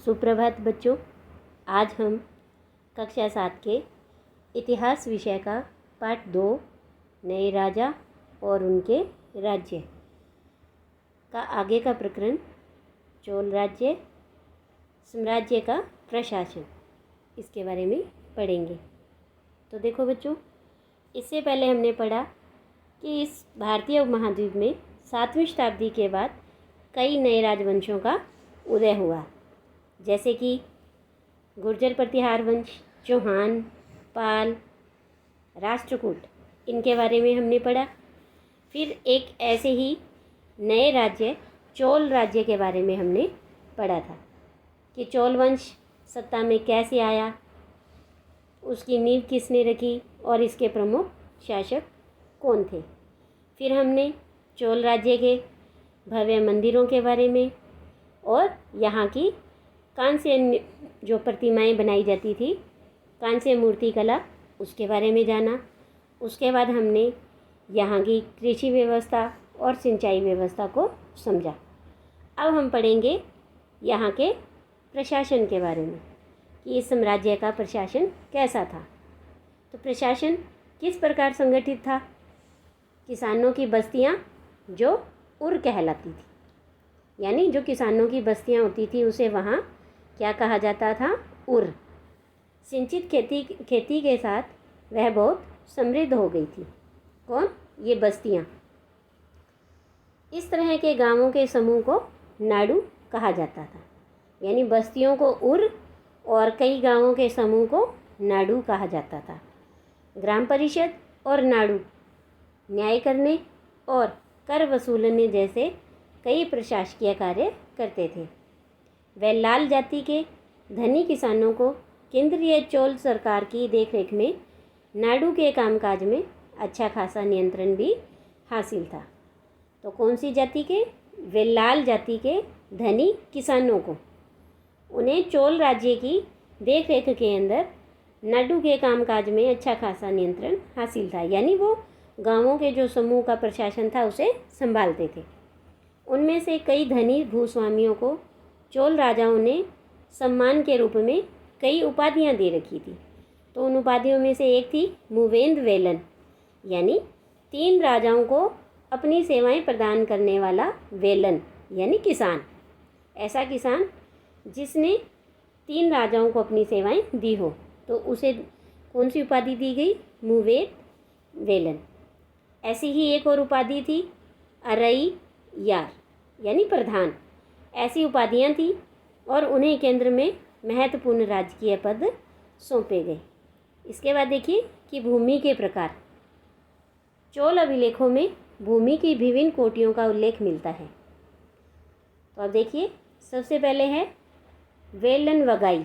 सुप्रभात बच्चों। आज हम कक्षा 7 के इतिहास विषय का पाठ 2 नए राजा और उनके राज्य का आगे का प्रकरण चोल राज्य साम्राज्य का प्रशासन इसके बारे में पढ़ेंगे। तो देखो बच्चों, इससे पहले हमने पढ़ा कि इस भारतीय उपमहाद्वीप में 7वीं शताब्दी के बाद कई नए राजवंशों का उदय हुआ, जैसे कि गुर्जर प्रतिहार वंश, चौहान, पाल, राष्ट्रकूट, इनके बारे में हमने पढ़ा। फिर एक ऐसे ही नए राज्य चोल राज्य के बारे में हमने पढ़ा था कि चोल वंश सत्ता में कैसे आया, उसकी नींव किसने रखी और इसके प्रमुख शासक कौन थे। फिर हमने चोल राज्य के भव्य मंदिरों के बारे में और यहाँ की कांस्य जो प्रतिमाएं बनाई जाती थी, कांस्य मूर्ति कला, उसके बारे में जाना। उसके बाद हमने यहाँ की कृषि व्यवस्था और सिंचाई व्यवस्था को समझा। अब हम पढ़ेंगे यहाँ के प्रशासन के बारे में कि इस साम्राज्य का प्रशासन कैसा था। तो प्रशासन किस प्रकार संगठित था। किसानों की बस्तियाँ जो उर कहलाती थी, यानी जो किसानों की बस्तियाँ होती थी उसे वहाँ क्या कहा जाता था, उर। सिंचित खेती के साथ वह बहुत समृद्ध हो गई थी। कौन? ये बस्तियाँ। इस तरह के गांवों के समूह को नाडु कहा जाता था, यानी बस्तियों को उर और कई गांवों के समूह को नाडु कहा जाता था। ग्राम परिषद और नाडु न्याय करने और कर वसूलने जैसे कई प्रशासकीय कार्य करते थे। वे लाल जाति के धनी किसानों को केंद्रीय चोल सरकार की देखरेख में नाडु के कामकाज में अच्छा खासा नियंत्रण भी हासिल था। तो कौन सी जाति के? वे लाल जाति के धनी किसानों को, उन्हें चोल राज्य की देखरेख के अंदर नाडु के कामकाज में अच्छा खासा नियंत्रण हासिल था, यानी वो गांवों के जो समूह का प्रशासन था उसे संभालते थे। उनमें से कई धनी भूस्वामियों को चोल राजाओं ने सम्मान के रूप में कई उपाधियां दे रखी थी। तो उन उपाधियों में से एक थी मूवेंद वेलन, यानी 3 राजाओं को अपनी सेवाएं प्रदान करने वाला वेलन, यानी किसान। ऐसा किसान जिसने 3 राजाओं को अपनी सेवाएं दी हो, तो उसे कौन सी उपाधि दी गई? मूवेंद वेलन। ऐसी ही एक और उपाधि थी अरई यार, यानी प्रधान। ऐसी उपाधियां थी और उन्हें केंद्र में महत्वपूर्ण राजकीय पद सौंपे गए। इसके बाद देखिए कि भूमि के प्रकार। चोल अभिलेखों में भूमि की विभिन्न कोटियों का उल्लेख मिलता है। तो अब देखिए, सबसे पहले है वेलन वगाई।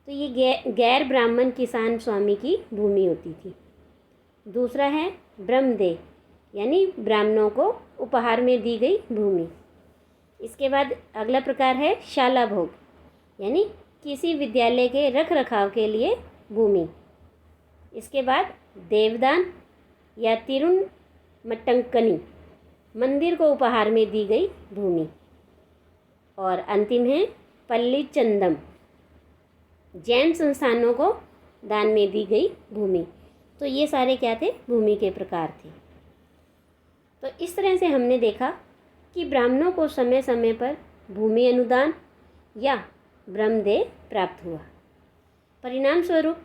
तो ये गैर ब्राह्मण किसान स्वामी की भूमि होती थी। दूसरा है ब्रह्मदेव, यानी ब्राह्मणों को उपहार में दी गई भूमि। इसके बाद अगला प्रकार है शाला भोग, यानी किसी विद्यालय के रख रखाव के लिए भूमि। इसके बाद देवदान या तिरुमट्टंकनी, मंदिर को उपहार में दी गई भूमि। और अंतिम है पल्ली चंदम, जैन संस्थानों को दान में दी गई भूमि। तो ये सारे क्या थे? भूमि के प्रकार थे। तो इस तरह से हमने देखा कि ब्राह्मणों को समय समय पर भूमि अनुदान या ब्रह्मदेव प्राप्त हुआ। परिणाम स्वरूप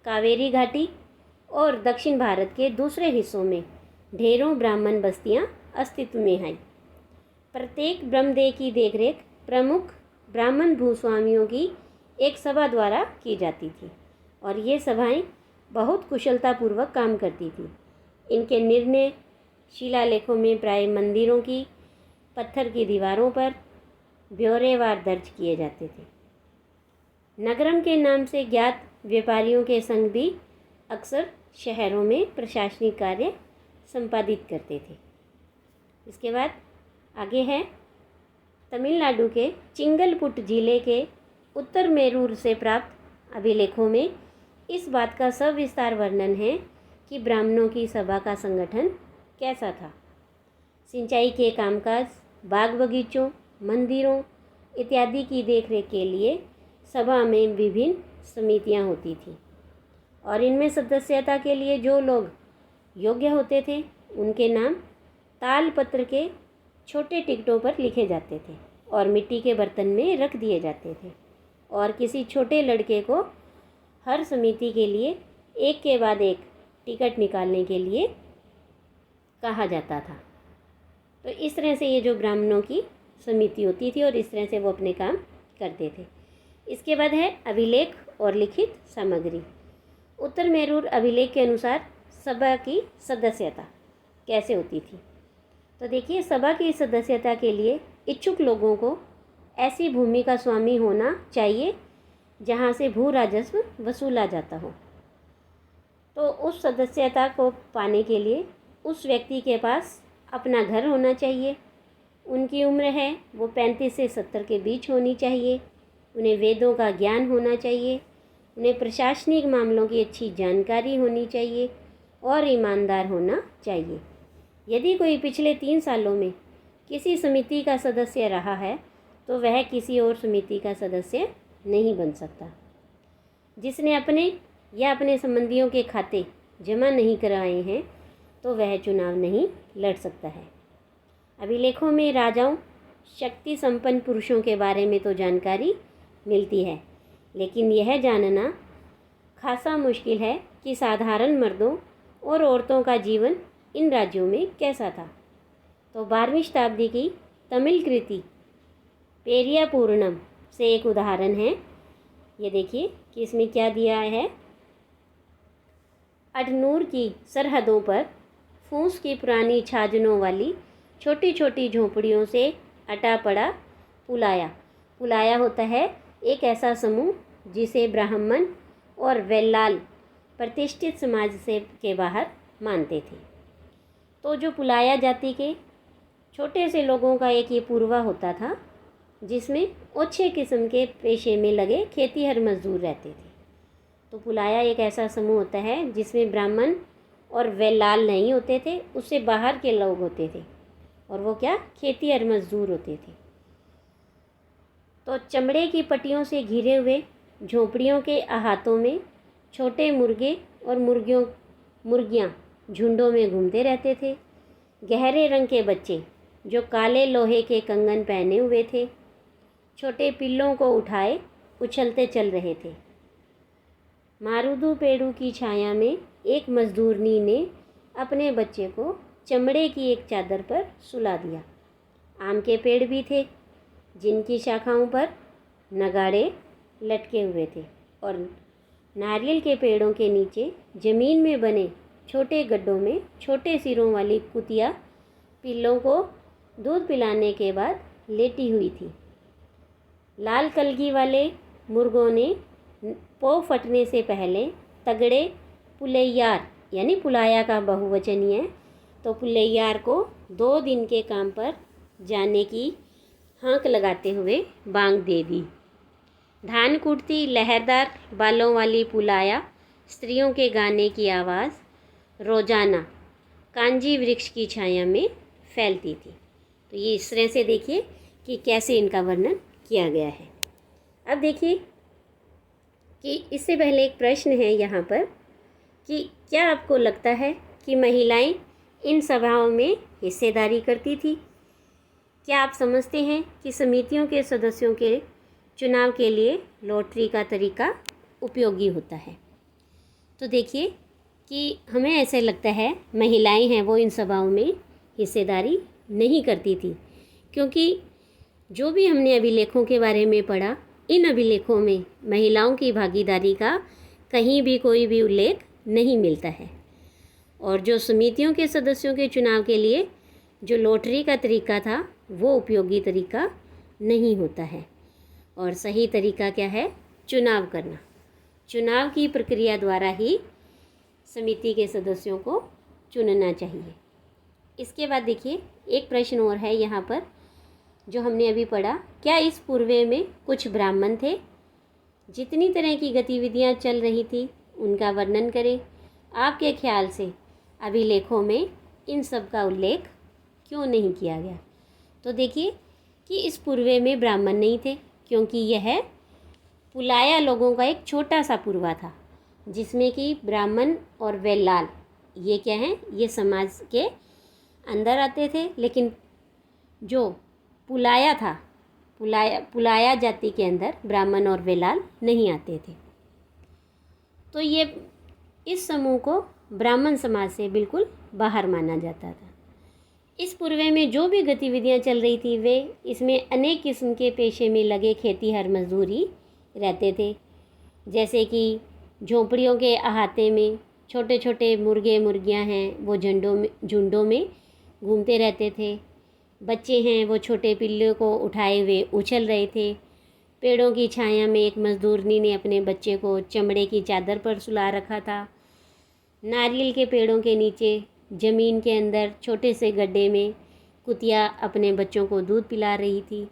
कावेरी घाटी और दक्षिण भारत के दूसरे हिस्सों में ढेरों ब्राह्मण बस्तियां अस्तित्व में आईं। प्रत्येक ब्रह्मदेव की देखरेख प्रमुख ब्राह्मण भूस्वामियों की एक सभा द्वारा की जाती थी और ये सभाएं बहुत कुशलतापूर्वक काम करती थी। इनके निर्णय शिलालेखों में प्राय मंदिरों की पत्थर की दीवारों पर ब्यौरेवार दर्ज किए जाते थे। नगरम के नाम से ज्ञात व्यापारियों के संघ भी अक्सर शहरों में प्रशासनिक कार्य संपादित करते थे। इसके बाद आगे है तमिलनाडु के चिंगलपुट जिले के उत्तर मेरूर से प्राप्त अभिलेखों में इस बात का सविस्तार वर्णन है कि ब्राह्मणों की सभा का संगठन कैसा था। सिंचाई के कामकाज, बाग बगीचों, मंदिरों इत्यादि की देखरेख के लिए सभा में विभिन्न समितियां होती थी और इनमें सदस्यता के लिए जो लोग योग्य होते थे उनके नाम तालपत्र के छोटे टिकटों पर लिखे जाते थे और मिट्टी के बर्तन में रख दिए जाते थे और किसी छोटे लड़के को हर समिति के लिए एक के बाद एक टिकट निकालने के लिए कहा जाता था। तो इस तरह से ये जो ब्राह्मणों की समिति होती थी और इस तरह से वो अपने काम करते थे। इसके बाद है अभिलेख और लिखित सामग्री। उत्तर मेरूर अभिलेख के अनुसार सभा की सदस्यता कैसे होती थी। तो देखिए, सभा की सदस्यता के लिए इच्छुक लोगों को ऐसी भूमि का स्वामी होना चाहिए जहाँ से भू राजस्व वसूला जाता हो। तो उस सदस्यता को पाने के लिए उस व्यक्ति के पास अपना घर होना चाहिए। उनकी उम्र है वो 35 से 70 के बीच होनी चाहिए। उन्हें वेदों का ज्ञान होना चाहिए। उन्हें प्रशासनिक मामलों की अच्छी जानकारी होनी चाहिए और ईमानदार होना चाहिए। यदि कोई पिछले 3 सालों में किसी समिति का सदस्य रहा है तो वह किसी और समिति का सदस्य नहीं बन सकता। जिसने अपने या अपने संबंधियों के खाते जमा नहीं कराए हैं तो वह चुनाव नहीं लड़ सकता है। अभिलेखों में राजाओं, शक्ति संपन्न पुरुषों के बारे में तो जानकारी मिलती है, लेकिन यह जानना खासा मुश्किल है कि साधारण मर्दों और औरतों का जीवन इन राज्यों में कैसा था। तो 12वीं शताब्दी की तमिल कृति पेरिया पूर्णम से एक उदाहरण है। ये देखिए कि इसमें क्या दिया है। अठनूर की सरहदों पर फूस की पुरानी छाजनों वाली छोटी छोटी झोंपड़ियों से अटा पड़ा पुलाया। पुलाया होता है एक ऐसा समूह जिसे ब्राह्मण और वेल्लाल प्रतिष्ठित समाज से के बाहर मानते थे। तो जो पुलाया जाति के छोटे से लोगों का एक ये पूर्वा होता था जिसमें ओछे किस्म के पेशे में लगे खेतीहर मजदूर रहते थे। तो पुलाया एक ऐसा समूह होता है जिसमें ब्राह्मण और वेल्लाल नहीं होते थे, उससे बाहर के लोग होते थे और वो क्या खेतीहर मजदूर होते थे। तो चमड़े की पट्टियों से घिरे हुए झोंपड़ियों के अहातों में छोटे मुर्गे और मुर्गियाँ झुंडों में घूमते रहते थे। गहरे रंग के बच्चे जो काले लोहे के कंगन पहने हुए थे छोटे पिल्लों को उठाए उछलते चल रहे थे। मारुदू पेड़ों की छाया में एक मजदूरनी ने अपने बच्चे को चमड़े की एक चादर पर सुला दिया। आम के पेड़ भी थे जिनकी शाखाओं पर नगाड़े लटके हुए थे और नारियल के पेड़ों के नीचे ज़मीन में बने छोटे गड्ढों में छोटे सिरों वाली कुतिया पिल्लों को दूध पिलाने के बाद लेटी हुई थी। लाल कलगी वाले मुर्गों ने पो फटने से पहले तगड़े पुलैयार यानी पुलाया का बहुवचन है, तो पुलैयार को 2 दिन के काम पर जाने की हाँक लगाते हुए बांग दे दी। धान कुटती लहरदार बालों वाली पुलाया स्त्रियों के गाने की आवाज़ रोजाना कांजी वृक्ष की छाया में फैलती थी। तो ये इस तरह से देखिए कि कैसे इनका वर्णन किया गया है। अब देखिए कि इससे पहले एक प्रश्न है यहाँ पर कि क्या आपको लगता है कि महिलाएं इन सभाओं में हिस्सेदारी करती थी? क्या आप समझते हैं कि समितियों के सदस्यों के चुनाव के लिए लॉटरी का तरीका उपयोगी होता है? तो देखिए कि हमें ऐसे लगता है महिलाएं हैं वो इन सभाओं में हिस्सेदारी नहीं करती थी, क्योंकि जो भी हमने अभिलेखों के बारे में पढ़ा, इन अभिलेखों में महिलाओं की भागीदारी का कहीं भी कोई भी उल्लेख नहीं मिलता है। और जो समितियों के सदस्यों के चुनाव के लिए जो लॉटरी का तरीका था वो उपयोगी तरीका नहीं होता है। और सही तरीका क्या है? चुनाव करना। चुनाव की प्रक्रिया द्वारा ही समिति के सदस्यों को चुनना चाहिए। इसके बाद देखिए एक प्रश्न और है यहाँ पर जो हमने अभी पढ़ा, क्या इस पूर्वे में कुछ ब्राह्मण थे? जितनी तरह की गतिविधियाँ चल रही थी उनका वर्णन करें। आपके ख्याल से अभिलेखों में इन सब का उल्लेख क्यों नहीं किया गया? तो देखिए कि कि इस पूर्वे में ब्राह्मण नहीं थे, क्योंकि यह पुलाया लोगों का एक छोटा सा पूर्वा था, जिसमें कि ब्राह्मण और वेलाल ये क्या हैं, ये समाज के अंदर आते थे। लेकिन जो पुलाया था, पुलाया जाति के अंदर ब्राह्मण और वेलाल नहीं आते थे। तो ये इस समूह को ब्राह्मण समाज से बिल्कुल बाहर माना जाता था। इस पूर्वे में जो भी गतिविधियां चल रही थी वे इसमें अनेक किस्म के पेशे में लगे खेतीहर मजदूर ही रहते थे। जैसे कि झोंपड़ियों के अहाते में छोटे छोटे मुर्गे मुर्गियां हैं, वो झुंडों में घूमते रहते थे। बच्चे हैं, वो छोटे पिल्लों को उठाए हुए उछल रहे थे। पेड़ों की छाया में एक मजदूरनी ने अपने बच्चे को चमड़े की चादर पर सुला रखा था। नारियल के पेड़ों के नीचे ज़मीन के अंदर छोटे से गड्ढे में कुतिया अपने बच्चों को दूध पिला रही थी।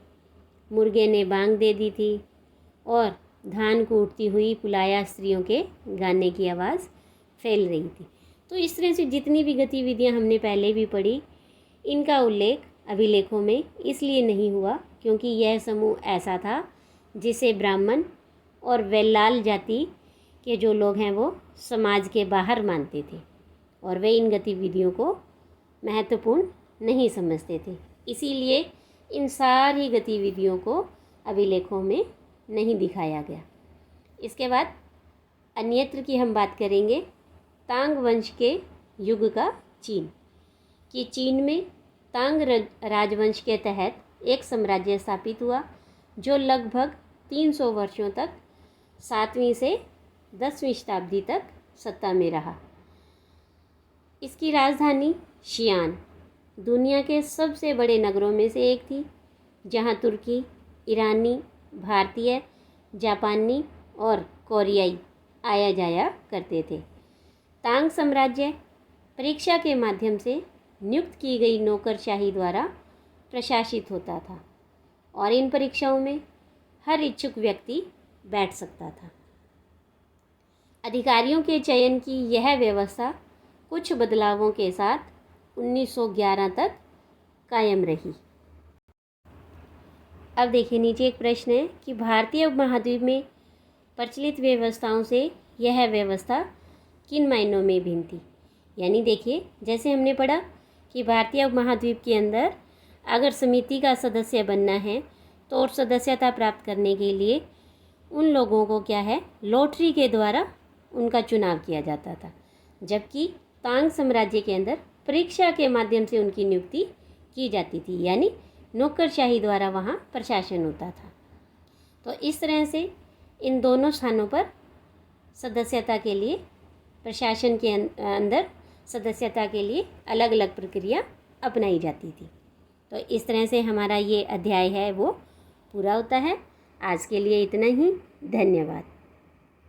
मुर्गे ने बांग दे दी थी और धान कूटती हुई पुलाया स्त्रियों के गाने की आवाज़ फैल रही थी। तो इस तरह से जितनी भी गतिविधियां हमने पहले भी पढ़ी, इनका उल्लेख अभिलेखों में इसलिए नहीं हुआ क्योंकि यह समूह ऐसा था जिसे ब्राह्मण और वेलाल जाति के जो लोग हैं वो समाज के बाहर मानते थे और वे इन गतिविधियों को महत्वपूर्ण नहीं समझते थे। इसीलिए इन सारी गतिविधियों को अभिलेखों में नहीं दिखाया गया। इसके बाद अन्यत्र की हम बात करेंगे तांग वंश के युग का चीन। कि चीन में तांग राजवंश के तहत एक साम्राज्य स्थापित हुआ जो लगभग 300 वर्षों तक 7वीं से 10वीं शताब्दी तक सत्ता में रहा। इसकी राजधानी शियान दुनिया के सबसे बड़े नगरों में से एक थी, जहां तुर्की, ईरानी, भारतीय, जापानी और कोरियाई आया जाया करते थे। तांग साम्राज्य परीक्षा के माध्यम से नियुक्त की गई नौकरशाही द्वारा प्रशासित होता था और इन परीक्षाओं में हर इच्छुक व्यक्ति बैठ सकता था। अधिकारियों के चयन की यह व्यवस्था कुछ बदलावों के साथ 1911 तक कायम रही। अब देखिए नीचे एक प्रश्न है कि भारतीय उपमहाद्वीप में प्रचलित व्यवस्थाओं से यह व्यवस्था किन मायनों में भिन्न थी। यानी देखिए, जैसे हमने पढ़ा कि भारतीय उपमहाद्वीप के अंदर अगर समिति का सदस्य बनना है तो और सदस्यता प्राप्त करने के लिए उन लोगों को क्या है, लॉटरी के द्वारा उनका चुनाव किया जाता था, जबकि तांग साम्राज्य के अंदर परीक्षा के माध्यम से उनकी नियुक्ति की जाती थी, यानी नौकरशाही द्वारा वहाँ प्रशासन होता था। तो इस तरह से इन दोनों स्थानों पर सदस्यता के लिए, प्रशासन के अंदर सदस्यता के लिए अलग अलग प्रक्रिया अपनाई जाती थी। तो इस तरह से हमारा ये अध्याय है वो पूरा होता है। आज के लिए इतना ही। धन्यवाद।